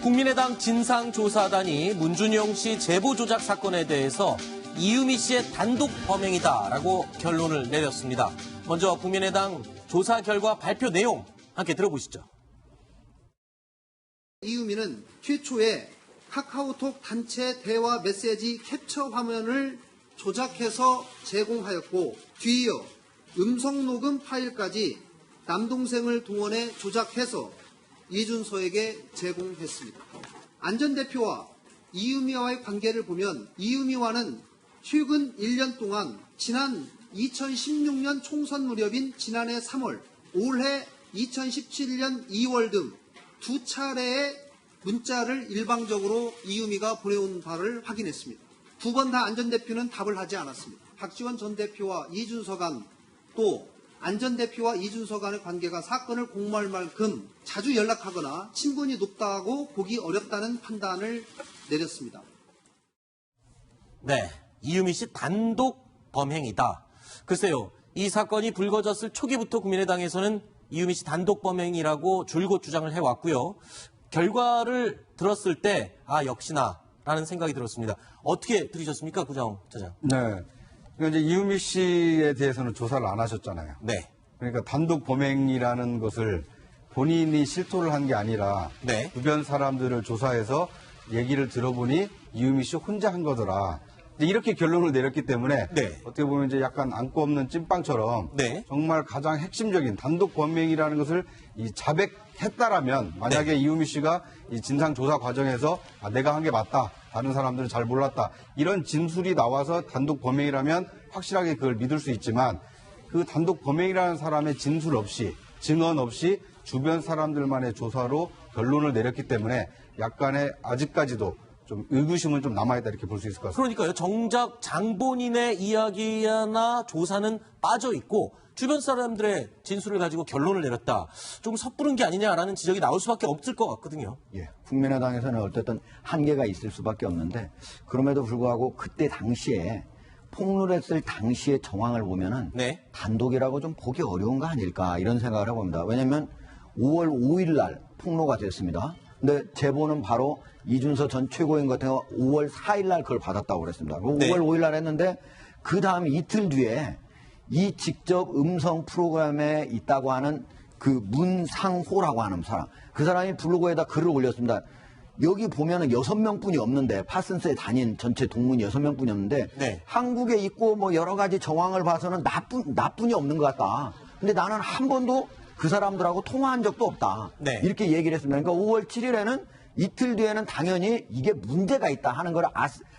국민의당 진상조사단이 문준용 씨 제보 조작 사건에 대해서 이유미 씨의 단독 범행이다라고 결론을 내렸습니다. 먼저 국민의당 조사 결과 발표 내용 함께 들어보시죠. 이유미는 최초에 카카오톡 단체 대화 메시지 캡처 화면을 조작해서 제공하였고 뒤이어 음성 녹음 파일까지 남동생을 동원해 조작해서 이준서에게 제공했습니다. 안 전 대표와 이유미와의 관계를 보면 이유미와는 최근 1년 동안 지난 2016년 총선 무렵인 지난해 3월, 올해 2017년 2월 등 두 차례의 문자를 일방적으로 이유미가 보내온 바를 확인했습니다. 두 번 다 안 전 대표는 답을 하지 않았습니다. 박지원 전 대표와 이준서 간, 또 안 전 대표와 이준서 간의 관계가 사건을 공모할 만큼 자주 연락하거나 친분이 높다고 보기 어렵다는 판단을 내렸습니다. 네, 이유미 씨 단독 범행이다. 글쎄요, 이 사건이 불거졌을 초기부터 국민의당에서는 이유미 씨 단독 범행이라고 줄곧 주장을 해왔고요. 결과를 들었을 때 역시나 라는 생각이 들었습니다. 어떻게 들으셨습니까, 구정 차장? 네. 그러니까 이제 이유미 씨에 대해서는 조사를 안 하셨잖아요. 네. 그러니까 단독 범행이라는 것을 본인이 실토를 한 게 아니라 네. 주변 사람들을 조사해서 얘기를 들어보니 이유미 씨 혼자 한 거더라. 이렇게 결론을 내렸기 때문에 네. 어떻게 보면 이제 약간 안고 없는 찐빵처럼 네. 정말 가장 핵심적인 단독 범행이라는 것을 자백했다라면 만약에 이유미 씨가 이 진상 조사 과정에서 내가 한 게 맞다. 다른 사람들은 잘 몰랐다. 이런 진술이 나와서 단독 범행이라면 확실하게 그걸 믿을 수 있지만 그 단독 범행이라는 사람의 진술 없이 증언 없이 주변 사람들만의 조사로 결론을 내렸기 때문에 약간의 아직까지도 좀 의구심은 좀 남아있다 이렇게 볼 수 있을 것 같습니다. 그러니까요. 정작 장본인의 이야기나 조사는 빠져 있고 주변 사람들의 진술을 가지고 결론을 내렸다. 좀 섣부른 게 아니냐라는 지적이 나올 수밖에 없을 것 같거든요. 예, 국민의당에서는 어쨌든 한계가 있을 수밖에 없는데 그럼에도 불구하고 그때 당시에 폭로했을 당시의 정황을 보면은 네. 단독이라고 좀 보기 어려운 거 아닐까 이런 생각을 해봅니다. 왜냐하면 5월 5일 날 폭로가 됐습니다. 근데 제보는 바로 이준서 전 최고위원 같은 경우 5월 4일 날 그걸 받았다고 그랬습니다. 네. 5월 5일 날 했는데 그 다음 이틀 뒤에 이 직접 음성 프로그램에 있다고 하는 그 문상호라고 하는 사람, 그 사람이 블로그에다 글을 올렸습니다. 여기 보면은 6명뿐이 없는데 파슨스에 다닌 전체 동문이 6명뿐이 없는데 네. 한국에 있고 뭐 여러 가지 정황을 봐서는 나뿐이 없는 것 같다. 근데 나는 한 번도 그 사람들하고 통화한 적도 없다. 네. 이렇게 얘기를 했습니다. 그러니까 5월 7일에는 이틀 뒤에는 당연히 이게 문제가 있다 하는 걸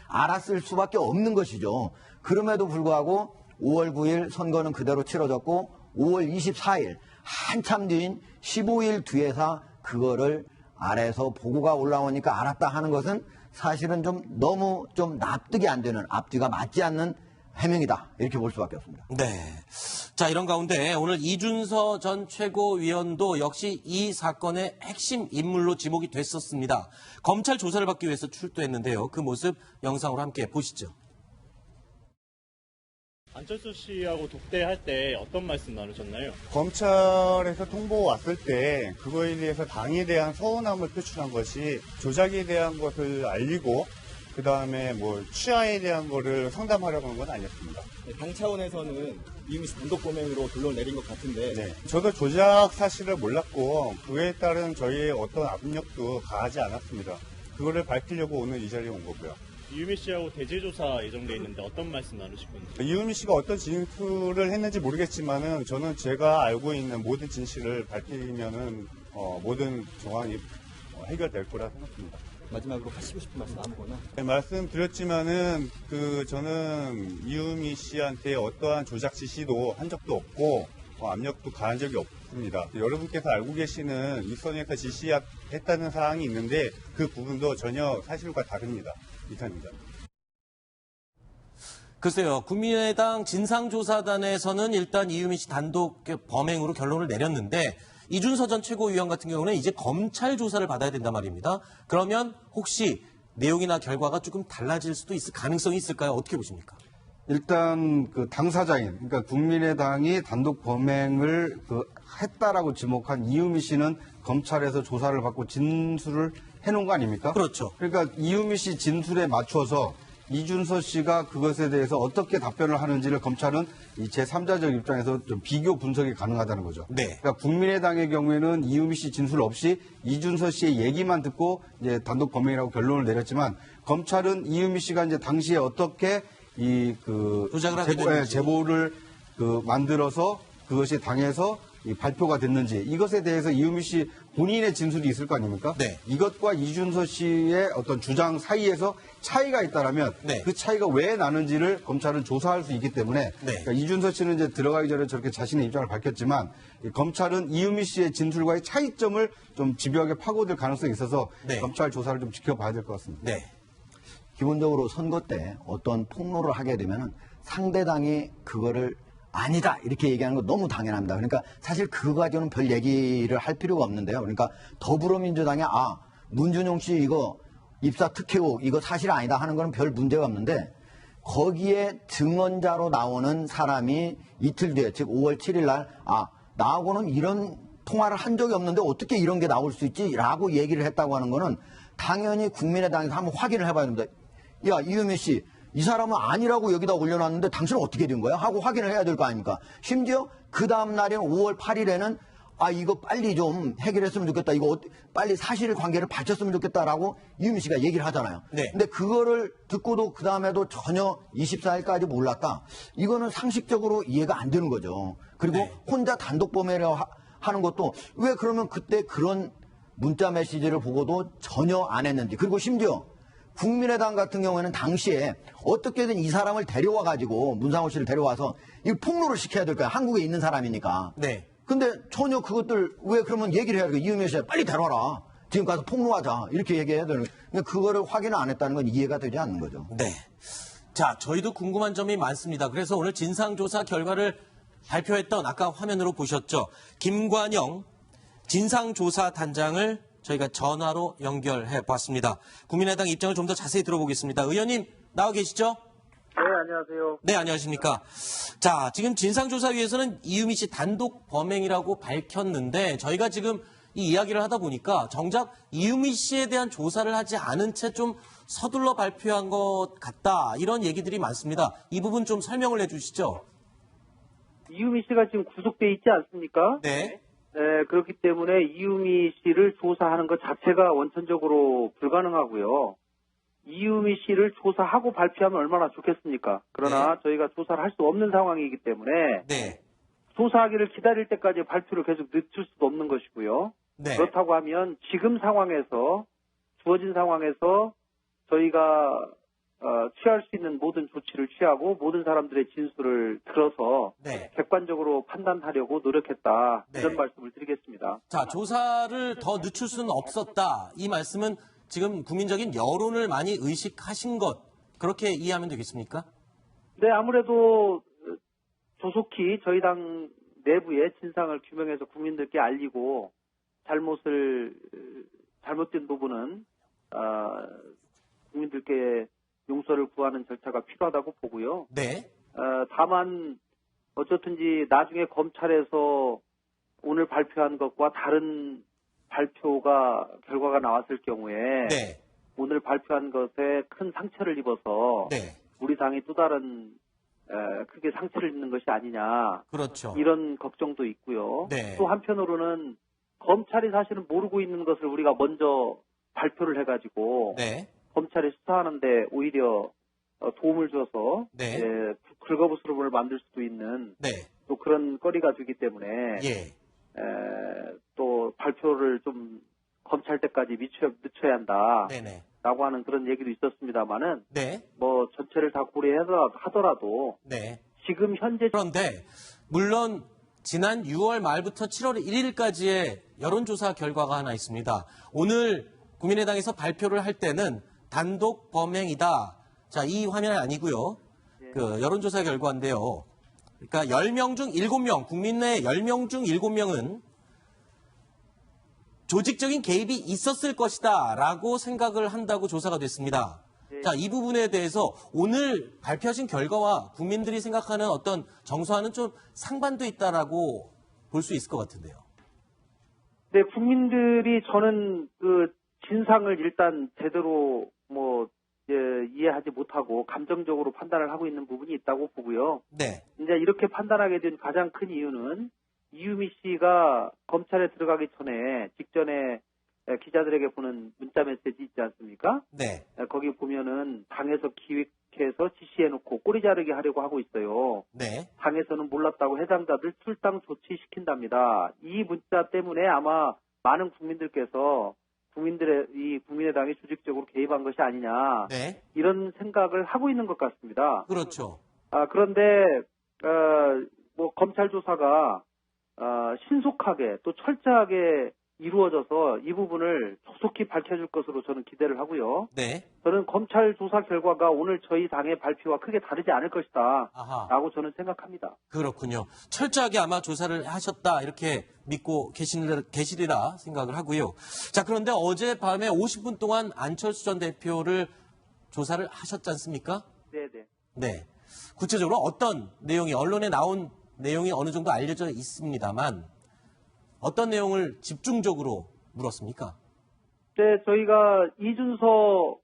알았을 수밖에 없는 것이죠. 그럼에도 불구하고 5월 9일 선거는 그대로 치러졌고 5월 24일 한참 뒤인 15일 뒤에서 그거를 아래에서 보고가 올라오니까 알았다 하는 것은 사실은 좀 너무 좀 납득이 안 되는 앞뒤가 맞지 않는 해명이다. 이렇게 볼 수밖에 없습니다. 네. 자, 이런 가운데 오늘 이준서 전 최고위원도 역시 이 사건의 핵심 인물로 지목이 됐었습니다. 검찰 조사를 받기 위해서 출두했는데요. 그 모습 영상으로 함께 보시죠. 안철수 씨하고 독대할 때 어떤 말씀 나누셨나요? 검찰에서 통보 왔을 때 그거에 대해서 당에 대한 서운함을 표출한 것이 조작에 대한 것을 알리고 그 다음에 뭐 취하에 대한 거를 상담하려고 한 건 아니었습니다. 네, 당 차원에서는 이유미 씨 단독 범행으로 결론을 내린 것 같은데. 네, 저도 조작 사실을 몰랐고 그에 따른 저희의 어떤 압력도 가하지 않았습니다. 그거를 밝히려고 오늘 이 자리에 온 거고요. 이유미 씨하고 대제조사 예정돼 있는데 어떤 말씀 나누실 건지. 이유미 씨가 어떤 진술을 했는지 모르겠지만은 저는 제가 알고 있는 모든 진실을 밝히면은 모든 정황이 해결될 거라 생각합니다. 마지막으로 하시고 싶은 말씀 아무거나. 네, 말씀드렸지만은 저는 이유미 씨한테 어떠한 조작 지시도 한 적도 없고 압력도 가한 적이 없습니다. 여러분께서 알고 계시는 윗선에서 지시했다는 사항이 있는데 그 부분도 전혀 사실과 다릅니다. 이상입니다. 글쎄요. 국민의당 진상조사단에서는 일단 이유미 씨 단독 범행으로 결론을 내렸는데 이준서 전 최고위원 같은 경우는 이제 검찰 조사를 받아야 된단 말입니다. 그러면 혹시 내용이나 결과가 조금 달라질 수도 있을 가능성이 있을까요? 어떻게 보십니까? 일단 그 당사자인, 그러니까 국민의당이 단독 범행을 했다라고 지목한 이유미 씨는 검찰에서 조사를 받고 진술을 해놓은 거 아닙니까? 그렇죠. 그러니까 이유미 씨 진술에 맞춰서 이준서 씨가 그것에 대해서 어떻게 답변을 하는지를 검찰은 이 제3자적 입장에서 좀 비교 분석이 가능하다는 거죠. 네. 그러니까 국민의당의 경우에는 이유미 씨 진술 없이 이준서 씨의 얘기만 듣고 이제 단독 범행이라고 결론을 내렸지만 검찰은 이유미 씨가 이제 당시에 어떻게 조작을 하게 됐는지. 제보를 만들어서 그것이 당해서 이 발표가 됐는지 이것에 대해서 이유미 씨 본인의 진술이 있을 거 아닙니까? 네. 이것과 이준서 씨의 어떤 주장 사이에서 차이가 있다라면 네. 그 차이가 왜 나는지를 검찰은 조사할 수 있기 때문에 네. 그러니까 이준서 씨는 이제 들어가기 전에 저렇게 자신의 입장을 밝혔지만 이 검찰은 이유미 씨의 진술과의 차이점을 좀 집요하게 파고들 가능성이 있어서 네. 검찰 조사를 좀 지켜봐야 될 것 같습니다. 네. 기본적으로 선거 때 어떤 폭로를 하게 되면은 상대당이 그거를 아니다 이렇게 얘기하는 거 너무 당연합니다. 그러니까 사실 그거 가지고는 별 얘기를 할 필요가 없는데요. 그러니까 더불어민주당이 문준용 씨 이거 입사 특혜고 이거 사실 아니다 하는 거는 별 문제가 없는데 거기에 증언자로 나오는 사람이 이틀 뒤에 즉 5월 7일 날 나하고는 이런 통화를 한 적이 없는데 어떻게 이런 게 나올 수 있지? 라고 얘기를 했다고 하는 거는 당연히 국민의당에서 한번 확인을 해봐야 됩니다. 야 이유미 씨 이 사람은 아니라고 여기다 올려놨는데 당신은 어떻게 된 거야? 하고 확인을 해야 될 거 아닙니까? 심지어 그 다음 날인 5월 8일에는 이거 빨리 좀 해결했으면 좋겠다. 이거 빨리 사실관계를 밝혔으면 좋겠다라고 이유미 씨가 얘기를 하잖아요. 네. 근데 그거를 듣고도 그 다음에도 전혀 24일까지 몰랐다. 이거는 상식적으로 이해가 안 되는 거죠. 그리고 네. 혼자 단독 범행이라고 하는 것도 왜 그러면 그때 그런 문자 메시지를 보고도 전혀 안 했는지. 그리고 심지어 국민의당 같은 경우에는 당시에 어떻게든 이 사람을 데려와 가지고 문상호 씨를 데려와서 이 폭로를 시켜야 될 거야. 한국에 있는 사람이니까. 네. 근데 전혀 그것들 왜 그러면 얘기를 해야 돼? 이유미 씨 빨리 데려와라. 지금 가서 폭로하자. 이렇게 얘기해야 되는 거예요. 근데 그거를 확인을 안 했다는 건 이해가 되지 않는 거죠. 네. 자, 저희도 궁금한 점이 많습니다. 그래서 오늘 진상조사 결과를 발표했던 아까 화면으로 보셨죠. 김관영 진상조사단장을 저희가 전화로 연결해 봤습니다. 국민의당 입장을 좀 더 자세히 들어보겠습니다. 의원님 나와 계시죠? 네, 안녕하세요. 네, 안녕하십니까. 자, 지금 진상조사위에서는 이유미 씨 단독 범행이라고 밝혔는데 저희가 지금 이 이야기를 하다 보니까 정작 이유미 씨에 대한 조사를 하지 않은 채 좀 서둘러 발표한 것 같다. 이런 얘기들이 많습니다. 이 부분 좀 설명을 해 주시죠. 이유미 씨가 지금 구속돼 있지 않습니까? 네. 네, 그렇기 때문에 이유미 씨를 조사하는 것 자체가 원천적으로 불가능하고요. 이유미 씨를 조사하고 발표하면 얼마나 좋겠습니까? 그러나 저희가 조사를 할 수 없는 상황이기 때문에 네. 조사하기를 기다릴 때까지 발표를 계속 늦출 수도 없는 것이고요. 네. 그렇다고 하면 지금 상황에서 주어진 상황에서 저희가 취할 수 있는 모든 조치를 취하고 모든 사람들의 진술을 들어서 네. 객관적으로 판단하려고 노력했다. 네. 이런 말씀을 드리겠습니다. 자, 조사를 더 늦출 수는 없었다. 이 말씀은 지금 국민적인 여론을 많이 의식하신 것, 그렇게 이해하면 되겠습습니까? 네, 아무래도 조속히 저희 당 내부의 진상을 규명해서 국민들께 알리고 잘못된 부분은 국민들께 용서를 구하는 절차가 필요하다고 보고요. 네. 다만 어쨌든지 나중에 검찰에서 오늘 발표한 것과 다른 결과가 나왔을 경우에 네. 오늘 발표한 것에 큰 상처를 입어서 네. 우리 당이 또 다른 크게 상처를 입는 것이 아니냐 그렇죠. 이런 걱정도 있고요. 네. 또 한편으로는 검찰이 사실은 모르고 있는 것을 우리가 먼저 발표를 해가지고 네. 검찰이 수사하는데 오히려 도움을 줘서 네. 긁어부스럼을 만들 수도 있는 네. 또 그런 거리가 되기 때문에 예. 또 발표를 좀 검찰 때까지 늦춰야 한다. 네네. 라고 하는 그런 얘기도 있었습니다만은 네. 뭐 전체를 다 고려하더라도 네. 지금 현재 그런데 물론 지난 6월 말부터 7월 1일까지의 여론조사 결과가 하나 있습니다. 오늘 국민의당에서 발표를 할 때는 단독 범행이다. 자, 이 화면은 아니고요. 그 여론조사 결과인데요. 그러니까 10명 중 7명, 국민 내 10명 중 7명은 조직적인 개입이 있었을 것이다 라고 생각을 한다고 조사가 됐습니다. 자, 이 부분에 대해서 오늘 발표하신 결과와 국민들이 생각하는 어떤 정서와는 좀 상반도 있다라고 볼 수 있을 것 같은데요. 네, 국민들이 저는 진상을 일단 제대로 이해하지 못하고 감정적으로 판단을 하고 있는 부분이 있다고 보고요. 네. 이제 이렇게 판단하게 된 가장 큰 이유는 이유미 씨가 검찰에 들어가기 전에 직전에 기자들에게 보낸 문자 메시지 있지 않습니까? 네. 거기 보면은 당에서 기획해서 지시해놓고 꼬리 자르게 하려고 하고 있어요. 네. 당에서는 몰랐다고 해당자들 출당 조치시킨답니다. 이 문자 때문에 아마 많은 국민들께서 국민의당이 조직적으로 개입한 것이 아니냐 네. 이런 생각을 하고 있는 것 같습니다. 그렇죠. 그런데 검찰 조사가 신속하게 또 철저하게 이루어져서 이 부분을 조속히 밝혀줄 것으로 저는 기대를 하고요. 네. 저는 검찰 조사 결과가 오늘 저희 당의 발표와 크게 다르지 않을 것이다 아하. 라고 저는 생각합니다. 그렇군요. 철저하게 아마 조사를 하셨다 이렇게 믿고 계시리라 생각을 하고요. 자, 그런데 어젯밤에 50분 동안 안철수 전 대표를 조사를 하셨지 않습니까? 네네. 네. 구체적으로 어떤 내용이 언론에 나온 내용이 어느 정도 알려져 있습니다만 어떤 내용을 집중적으로 물었습니까? 네, 저희가 이준서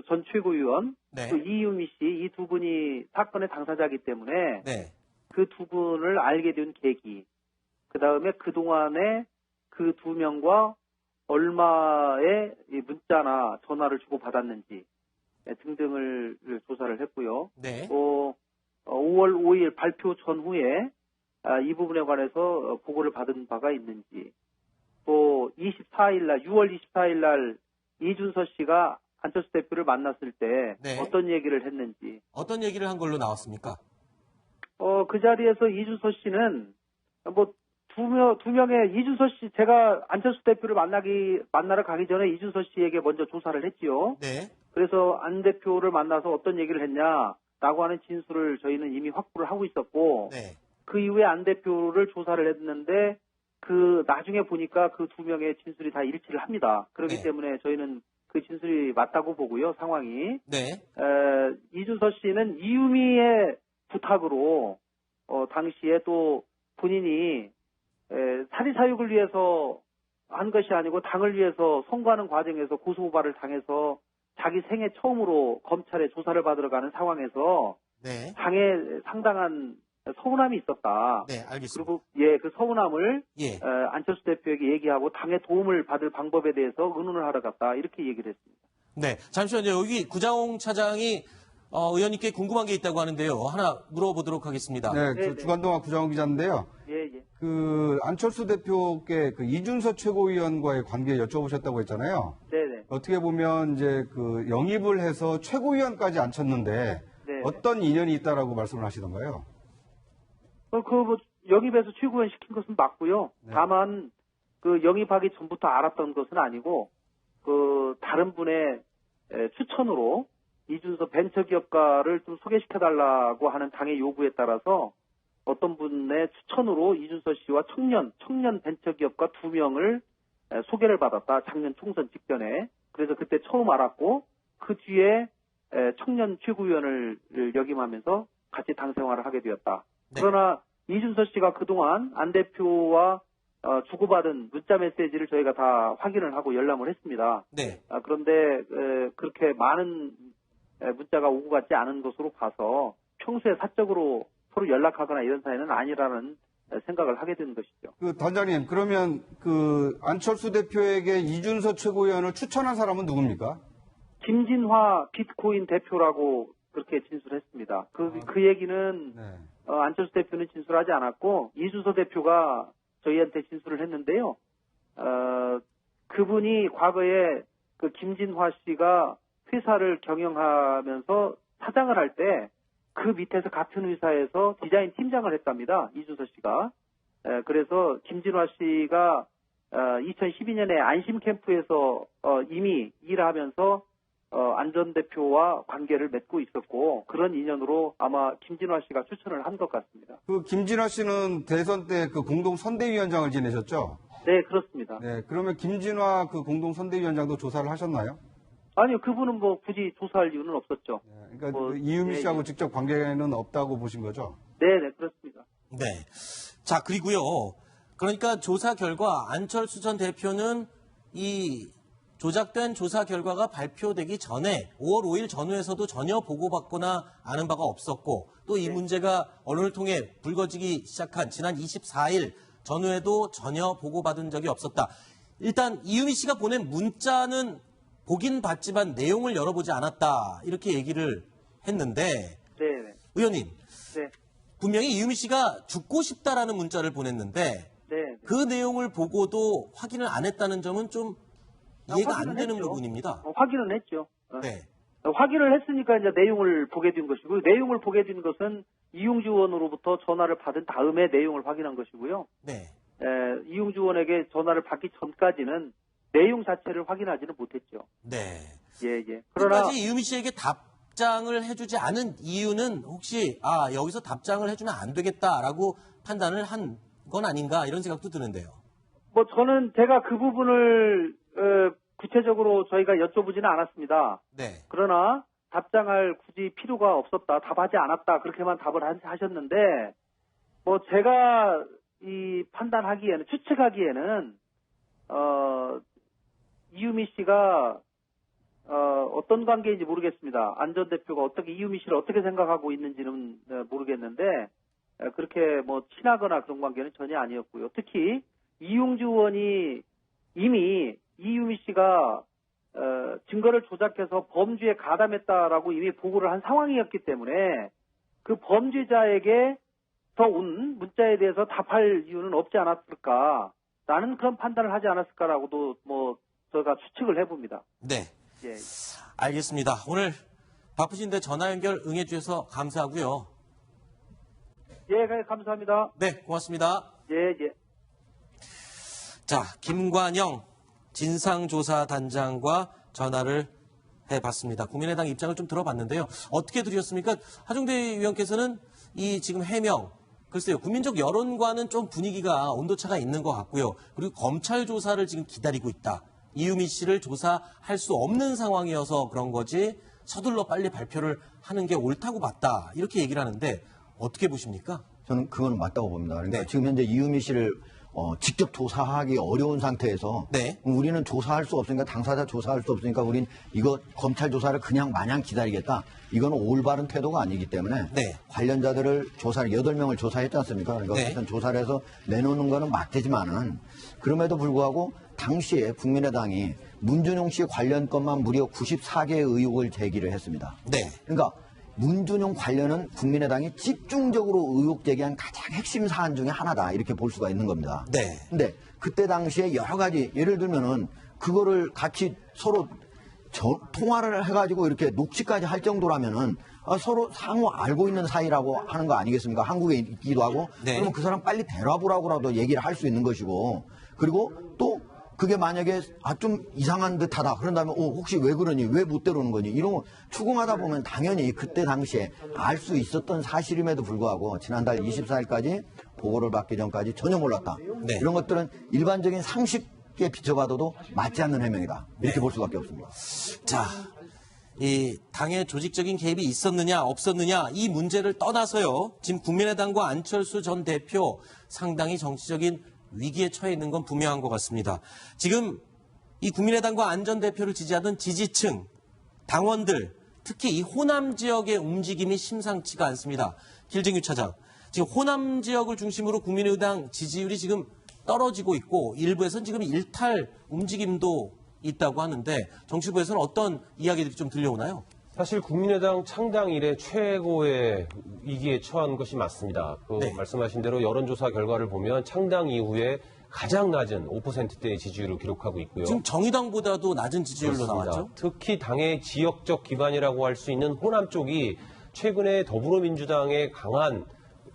전 최고위원, 네. 또 이유미 씨, 이 두 분이 사건의 당사자이기 때문에 네. 그 두 분을 알게 된 계기, 그 다음에 그동안에 그 두 명과 얼마의 이 문자나 전화를 주고받았는지 등등을 조사를 했고요. 네. 또 5월 5일 발표 전후에 이 부분에 관해서 보고를 받은 바가 있는지, 또 6월 24일 날 이준서 씨가 안철수 대표를 만났을 때 네. 어떤 얘기를 했는지. 어떤 얘기를 한 걸로 나왔습니까? 그 자리에서 이준서 씨는 두 명의 이준서 씨, 제가 안철수 대표를 만나러 가기 전에 이준서 씨에게 먼저 조사를 했지요. 네. 그래서 안 대표를 만나서 어떤 얘기를 했냐라고 하는 진술을 저희는 이미 확보를 하고 있었고, 네. 그 이후에 안 대표를 조사를 했는데 나중에 보니까 그 두 명의 진술이 다 일치를 합니다. 그렇기 네. 때문에 저희는 그 진술이 맞다고 보고요, 상황이. 네. 이준서 씨는 이유미의 부탁으로 당시에 또 본인이 사리사욕을 위해서 한 것이 아니고 당을 위해서 선거하는 과정에서 고소고발을 당해서 자기 생애 처음으로 검찰에 조사를 받으러 가는 상황에서 네. 당에 상당한 서운함이 있었다. 네, 알겠습니다. 그리고 그 서운함을 예. 안철수 대표에게 얘기하고 당의 도움을 받을 방법에 대해서 의논을 하러 갔다. 이렇게 얘기를 했습니다. 네. 잠시만요. 여기 구자홍 차장이 의원님께 궁금한 게 있다고 하는데요. 하나 물어보도록 하겠습니다. 네, 네. 주간동화 구자홍 기자인데요. 예. 안철수 대표께 이준서 최고위원과의 관계 여쭤보셨다고 했잖아요. 네네. 어떻게 보면 이제 영입을 해서 최고위원까지 앉혔는데 네. 어떤 인연이 있다라고 말씀을 하시던가요? 영입해서 최고위원 시킨 것은 맞고요. 네. 다만 영입하기 전부터 알았던 것은 아니고 다른 분의 추천으로 이준서 벤처기업가를 좀 소개시켜달라고 하는 당의 요구에 따라서 어떤 분의 추천으로 이준서 씨와 청년 벤처기업가 2명을 소개를 받았다. 작년 총선 직전에. 그래서 그때 처음 알았고 그 뒤에 청년 최고위원을 역임하면서 같이 당 생활을 하게 되었다. 네. 그러나 이준서 씨가 그동안 안 대표와 주고받은 문자 메시지를 저희가 다 확인을 하고 열람을 했습니다. 네. 그런데 그렇게 많은 문자가 오고 갔지 않은 것으로 봐서 평소에 사적으로 서로 연락하거나 이런 사이는 아니라는 생각을 하게 된 것이죠. 단장님, 그러면 안철수 대표에게 이준서 최고위원을 추천한 사람은 누굽니까? 김진화 비트코인 대표라고 그렇게 진술했습니다. 그 얘기는 네. 안철수 대표는 진술하지 않았고 이준서 대표가 저희한테 진술을 했는데요. 그분이 과거에 김진화 씨가 회사를 경영하면서 사장을 할 때 그 밑에서 같은 회사에서 디자인 팀장을 했답니다. 이준서 씨가. 그래서 김진화 씨가 2012년에 안심 캠프에서 이미 일하면서 안 전 대표와 관계를 맺고 있었고 그런 인연으로 아마 김진화 씨가 추천을 한 것 같습니다. 김진화 씨는 대선 때 공동 선대위원장을 지내셨죠? 네, 그렇습니다. 네, 그러면 김진화 공동 선대위원장도 조사를 하셨나요? 아니요, 그분은 굳이 조사할 이유는 없었죠. 네, 그러니까 이유미 씨하고 직접 관계는 없다고 보신 거죠? 네, 그렇습니다. 네. 자, 그리고요. 그러니까 조사 결과 안철수 전 대표는 이 조작된 조사 결과가 발표되기 전에 5월 5일 전후에서도 전혀 보고받거나 아는 바가 없었고 또 이 문제가 언론을 통해 불거지기 시작한 지난 24일 전후에도 전혀 보고받은 적이 없었다. 일단 이유미 씨가 보낸 문자는 보긴 봤지만 내용을 열어보지 않았다. 이렇게 얘기를 했는데 네. 의원님 네. 분명히 이유미 씨가 죽고 싶다라는 문자를 보냈는데 네. 그 내용을 보고도 확인을 안 했다는 점은 좀 이해가 안 확인은 되는 했죠. 부분입니다. 확인은 했죠. 네. 확인을 했으니까 이제 내용을 보게 된 것이고, 내용을 보게 된 것은 이용주 의원으로부터 전화를 받은 다음에 내용을 확인한 것이고요. 네. 이용주 의원에게 전화를 받기 전까지는 내용 자체를 확인하지는 못했죠. 네. 예. 그러나 끝까지 이유미 씨에게 답장을 해주지 않은 이유는 혹시 여기서 답장을 해주면 안 되겠다라고 판단을 한 건 아닌가 이런 생각도 드는데요. 뭐 저는 제가 그 부분을 구체적으로 저희가 여쭤보지는 않았습니다. 네. 그러나 답장할 굳이 필요가 없었다, 답하지 않았다 그렇게만 답을 하셨는데 뭐 제가 이 판단하기에는 추측하기에는 이유미 씨가 어떤 관계인지 모르겠습니다. 안 전 대표가 어떻게 이유미 씨를 어떻게 생각하고 있는지는 모르겠는데 그렇게 뭐 친하거나 그런 관계는 전혀 아니었고요. 특히 이용주 의원이 이미 이유미 씨가 증거를 조작해서 범죄에 가담했다라고 이미 보고를 한 상황이었기 때문에 그 범죄자에게 더 온 문자에 대해서 답할 이유는 없지 않았을까라는 그런 판단을 하지 않았을까라고도 뭐 저희가 추측을 해봅니다. 네. 예. 알겠습니다. 오늘 바쁘신데 전화 연결 응해주셔서 감사하고요. 예, 감사합니다. 네, 고맙습니다. 예. 자, 김관영 진상조사단장과 전화를 해봤습니다. 국민의당 입장을 좀 들어봤는데요. 어떻게 들으셨습니까? 하종대 의원께서는 이 지금 해명, 글쎄요, 국민적 여론과는 좀 분위기가 온도차가 있는 것 같고요. 그리고 검찰 조사를 지금 기다리고 있다. 이유미 씨를 조사할 수 없는 상황이어서 그런 거지 서둘러 빨리 발표를 하는 게 옳다고 봤다. 이렇게 얘기를 하는데 어떻게 보십니까? 저는 그건 맞다고 봅니다. 그러니까 네. 지금 현재 이유미 씨를 직접 조사하기 어려운 상태에서 네. 우리는 조사할 수 없으니까 당사자 조사할 수 없으니까 우린 이거 검찰 조사를 그냥 마냥 기다리겠다. 이거는 올바른 태도가 아니기 때문에 네. 관련자들을 조사를 8명을 조사했지 않습니까? 그러니까 네. 어쨌든 조사를 해서 내놓는 거는 맞대지만은 그럼에도 불구하고 당시에 국민의당이 문준용 씨 관련 건만 무려 94개의 의혹을 제기를 했습니다. 네. 그러니까 문준용 관련은 국민의당이 집중적으로 의혹 제기한 가장 핵심 사안 중에 하나다 이렇게 볼 수가 있는 겁니다. 네. 근데 그때 당시에 여러 가지 예를 들면은 그거를 같이 서로 통화를 해가지고 이렇게 녹취까지 할 정도라면은 서로 상호 알고 있는 사이라고 하는 거 아니겠습니까? 한국에 있기도 하고 네. 그러면 그 사람 빨리 데려와보라고라도 얘기를 할 수 있는 것이고 그리고 또 그게 만약에 좀 이상한 듯하다 그런다면 혹시 왜 그러니 왜 못 데려오는 거니 이런 거 추궁하다 보면 당연히 그때 당시에 알 수 있었던 사실임에도 불구하고 지난달 24일까지 보고를 받기 전까지 전혀 몰랐다. 네. 이런 것들은 일반적인 상식에 비춰봐도 맞지 않는 해명이다. 이렇게 볼 수밖에 없습니다. 자, 이 당의 조직적인 개입이 있었느냐 없었느냐 이 문제를 떠나서요. 지금 국민의당과 안철수 전 대표 상당히 정치적인 위기에 처해 있는 건 분명한 것 같습니다. 지금 이 국민의당과 안 전 대표를 지지하던 지지층, 당원들, 특히 이 호남 지역의 움직임이 심상치가 않습니다. 길정유 차장, 지금 호남 지역을 중심으로 국민의당 지지율이 지금 떨어지고 있고 일부에서는 지금 일탈 움직임도 있다고 하는데 정치부에서는 어떤 이야기들이 좀 들려오나요? 사실 국민의당 창당 이래 최고의 위기에 처한 것이 맞습니다. 네. 말씀하신 대로 여론조사 결과를 보면 창당 이후에 가장 낮은 5%대의 지지율을 기록하고 있고요. 지금 정의당보다도 낮은 지지율로 그렇습니다. 나왔죠? 특히 당의 지역적 기반이라고 할 수 있는 호남 쪽이 최근에 더불어민주당에 강한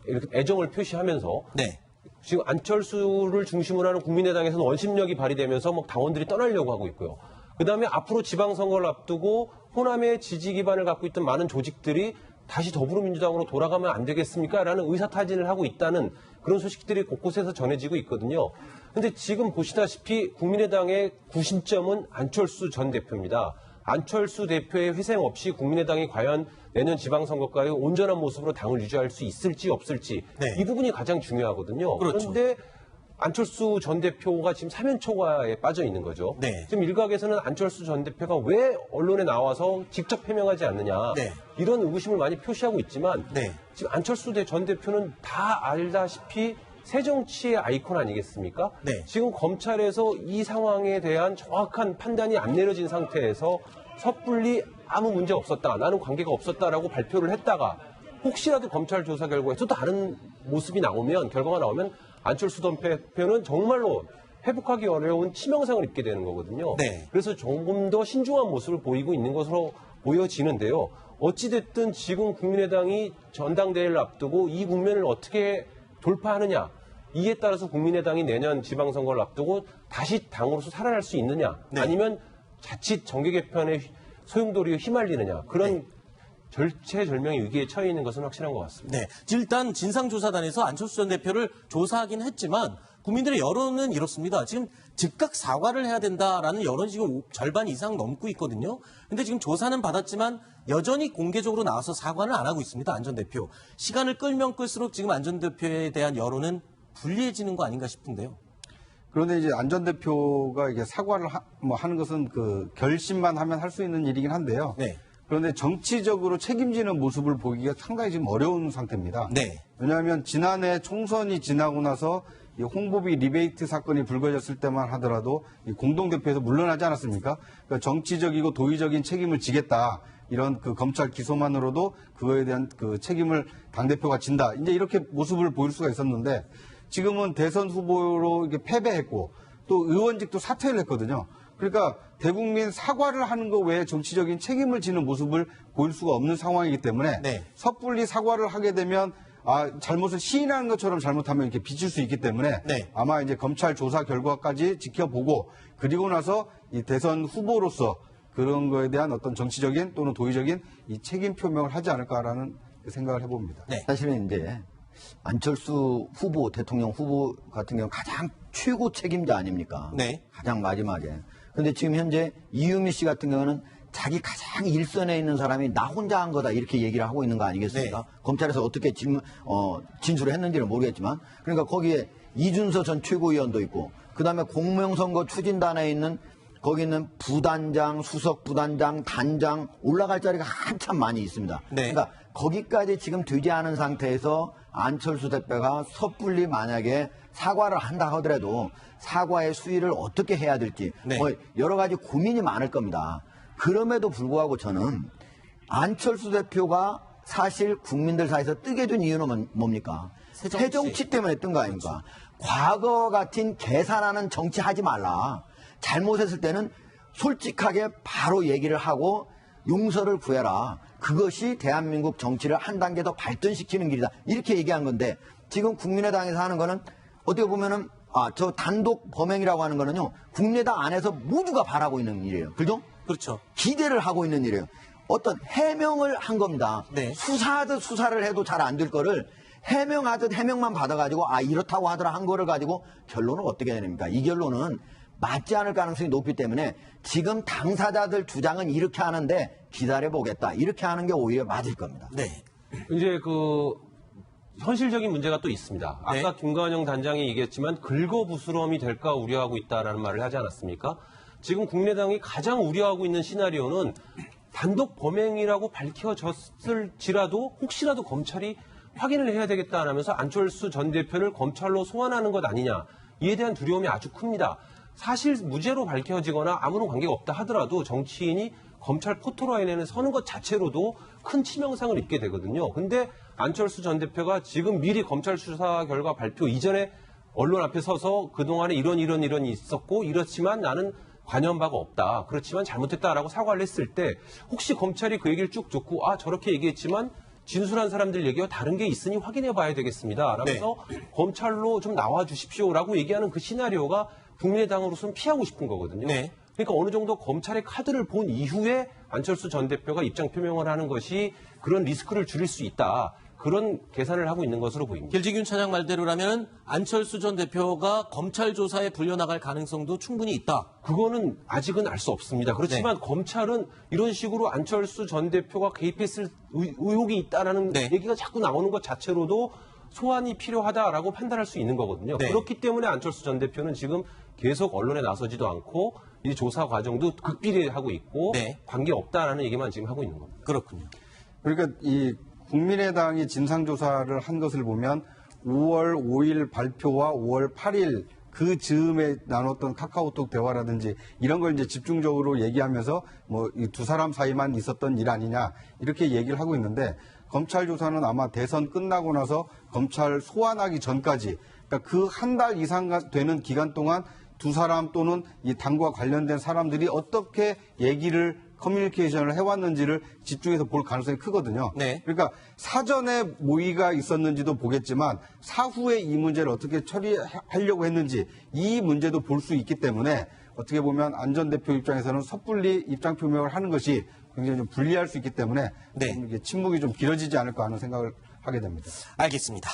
이렇게 애정을 표시하면서 네. 지금 안철수를 중심으로 하는 국민의당에서는 원심력이 발휘되면서 당원들이 떠나려고 하고 있고요. 그다음에 앞으로 지방선거를 앞두고 호남의 지지 기반을 갖고 있던 많은 조직들이 다시 더불어민주당으로 돌아가면 안 되겠습니까? 라는 의사타진을 하고 있다는 그런 소식들이 곳곳에서 전해지고 있거든요. 그런데 지금 보시다시피 국민의당의 구심점은 안철수 전 대표입니다. 안철수 대표의 회생 없이 국민의당이 과연 내년 지방선거까지 온전한 모습으로 당을 유지할 수 있을지 없을지 네. 이 부분이 가장 중요하거든요. 그렇죠. 그런데 안철수 전 대표가 지금 사면초가에 빠져 있는 거죠. 네. 지금 일각에서는 안철수 전 대표가 왜 언론에 나와서 직접 해명하지 않느냐 네. 이런 의구심을 많이 표시하고 있지만 네. 지금 안철수 전 대표는 다 알다시피 새정치의 아이콘 아니겠습니까? 네. 지금 검찰에서 이 상황에 대한 정확한 판단이 안 내려진 상태에서 섣불리 아무 문제 없었다, 나는 관계가 없었다라고 발표를 했다가 혹시라도 검찰 조사 결과에서 또 다른 모습이 나오면, 결과가 나오면 안철수 전 대표는 정말로 회복하기 어려운 치명상을 입게 되는 거거든요. 네. 그래서 조금 더 신중한 모습을 보이고 있는 것으로 보여지는데요. 어찌됐든 지금 국민의당이 전당대회를 앞두고 이 국면을 어떻게 돌파하느냐, 이에 따라서 국민의당이 내년 지방선거를 앞두고 다시 당으로서 살아날 수 있느냐, 네. 아니면 자칫 정계 개편의 소용돌이에 휘말리느냐, 그런 네. 절체절명의 위기에 처해 있는 것은 확실한 것 같습니다. 네. 일단 진상조사단에서 안철수 전 대표를 조사하긴 했지만 국민들의 여론은 이렇습니다. 지금 즉각 사과를 해야 된다라는 여론이 지금 절반 이상 넘고 있거든요. 근데 지금 조사는 받았지만 여전히 공개적으로 나와서 사과는 안 하고 있습니다. 안 전 대표. 시간을 끌면 끌수록 지금 안 전 대표에 대한 여론은 불리해지는 거 아닌가 싶은데요. 그런데 이제 안 전 대표가 이게 사과를 하는 것은 그 결심만 하면 할 수 있는 일이긴 한데요. 네. 그런데 정치적으로 책임지는 모습을 보기가 상당히 지금 어려운 상태입니다. 네. 왜냐하면 지난해 총선이 지나고 나서 이 홍보비 리베이트 사건이 불거졌을 때만 하더라도 이 공동대표에서 물러나지 않았습니까? 그러니까 정치적이고 도의적인 책임을 지겠다. 이런 그 검찰 기소만으로도 그거에 대한 그 책임을 당대표가 진다. 이제 이렇게 모습을 보일 수가 있었는데 지금은 대선 후보로 이렇게 패배했고 또 의원직도 사퇴를 했거든요. 그러니까 대국민 사과를 하는 것 외에 정치적인 책임을 지는 모습을 보일 수가 없는 상황이기 때문에 네. 섣불리 사과를 하게 되면 잘못을 시인하는 것처럼 잘못하면 이렇게 비칠 수 있기 때문에 네. 아마 이제 검찰 조사 결과까지 지켜보고 그리고 나서 이 대선 후보로서 그런 거에 대한 어떤 정치적인 또는 도의적인 이 책임 표명을 하지 않을까라는 생각을 해봅니다. 네. 사실은 이제 안철수 후보, 대통령 후보 같은 경우 가장 최고 책임자 아닙니까? 네. 가장 마지막에. 근데 지금 현재 이유미 씨 같은 경우는 자기 가장 일선에 있는 사람이 나 혼자 한 거다 이렇게 얘기를 하고 있는 거 아니겠습니까? 네. 검찰에서 어떻게 진술을 했는지는 모르겠지만 그러니까 거기에 이준서 전 최고위원도 있고 그다음에 공명선거 추진단에 있는 거기 있는 부단장, 수석 부단장, 단장 올라갈 자리가 한참 많이 있습니다. 네. 그러니까 거기까지 지금 되지 않은 상태에서 안철수 대표가 섣불리 만약에 사과를 한다 하더라도 사과의 수위를 어떻게 해야 될지 네. 뭐 여러 가지 고민이 많을 겁니다. 그럼에도 불구하고 저는 안철수 대표가 사실 국민들 사이에서 뜨게 된 이유는 뭡니까? 새정치 때문에 뜬 거 아닙니까? 과거 같은 계산하는 정치 하지 말라. 잘못했을 때는 솔직하게 바로 얘기를 하고 용서를 구해라. 그것이 대한민국 정치를 한 단계 더 발전시키는 길이다. 이렇게 얘기한 건데 지금 국민의당에서 하는 거는 어떻게 보면은 저 단독 범행이라고 하는 거는요. 국민의당 안에서 모두가 바라고 있는 일이에요. 그죠? 그렇죠. 기대를 하고 있는 일이에요. 어떤 해명을 한 겁니다. 네. 수사하듯 수사를 해도 잘 안 될 거를 해명하듯 해명만 받아가지고 이렇다고 하더라 한 거를 가지고 결론은 어떻게 되됩니까? 이 결론은 맞지 않을 가능성이 높기 때문에 지금 당사자들 주장은 이렇게 하는데 기다려보겠다. 이렇게 하는 게 오히려 맞을 겁니다. 네. 이제 그 현실적인 문제가 또 있습니다. 네. 아까 김관영 단장이 얘기했지만 긁어부스럼이 될까 우려하고 있다라는 말을 하지 않았습니까? 지금 국민의당이 가장 우려하고 있는 시나리오는 단독 범행이라고 밝혀졌을지라도 혹시라도 검찰이 확인을 해야 되겠다 하면서 안철수 전 대표를 검찰로 소환하는 것 아니냐. 이에 대한 두려움이 아주 큽니다. 사실 무죄로 밝혀지거나 아무런 관계가 없다 하더라도 정치인이 검찰 포토라인에는 서는 것 자체로도 큰 치명상을 입게 되거든요. 근데 안철수 전 대표가 지금 미리 검찰 수사 결과 발표 이전에 언론 앞에 서서 그동안에 이런 있었고 이렇지만 나는 관여한 바가 없다. 그렇지만 잘못했다라고 사과를 했을 때 혹시 검찰이 그 얘기를 쭉 듣고 저렇게 얘기했지만 진술한 사람들 얘기와 다른 게 있으니 확인해 봐야 되겠습니다. 라면서 검찰로 좀 나와 주십시오라고 얘기하는 그 시나리오가 국민의당으로서는 피하고 싶은 거거든요. 네. 그러니까 어느 정도 검찰의 카드를 본 이후에 안철수 전 대표가 입장 표명을 하는 것이 그런 리스크를 줄일 수 있다. 그런 계산을 하고 있는 것으로 보입니다. 길지균 차장 말대로라면 안철수 전 대표가 검찰 조사에 불려나갈 가능성도 충분히 있다. 그거는 아직은 알 수 없습니다. 그렇지만 검찰은 이런 식으로 안철수 전 대표가 개입했을 의혹이 있다라는 네. 얘기가 자꾸 나오는 것 자체로도 소환이 필요하다라고 판단할 수 있는 거거든요. 네. 그렇기 때문에 안철수 전 대표는 지금 계속 언론에 나서지도 않고 이 조사 과정도 극비리하고 있고 네. 관계 없다라는 얘기만 지금 하고 있는 겁니다. 그렇군요. 그러니까 이 국민의당이 진상조사를 한 것을 보면 5월 5일 발표와 5월 8일 그 즈음에 나눴던 카카오톡 대화라든지 이런 걸 이제 집중적으로 얘기하면서 뭐 이 두 사람 사이만 있었던 일 아니냐 이렇게 얘기를 하고 있는데 검찰 조사는 아마 대선 끝나고 나서 검찰 소환하기 전까지 그러니까 그 한 달 이상 되는 기간 동안 두 사람 또는 이 당과 관련된 사람들이 어떻게 얘기를 커뮤니케이션을 해왔는지를 집중해서 볼 가능성이 크거든요. 네. 그러니까 사전에 모의가 있었는지도 보겠지만 사후에 이 문제를 어떻게 처리하려고 했는지 이 문제도 볼 수 있기 때문에 어떻게 보면 안 전 대표 입장에서는 섣불리 입장 표명을 하는 것이 굉장히 좀 불리할 수 있기 때문에 네. 좀 이게 침묵이 좀 길어지지 않을까 하는 생각을 하게 됩니다. 알겠습니다.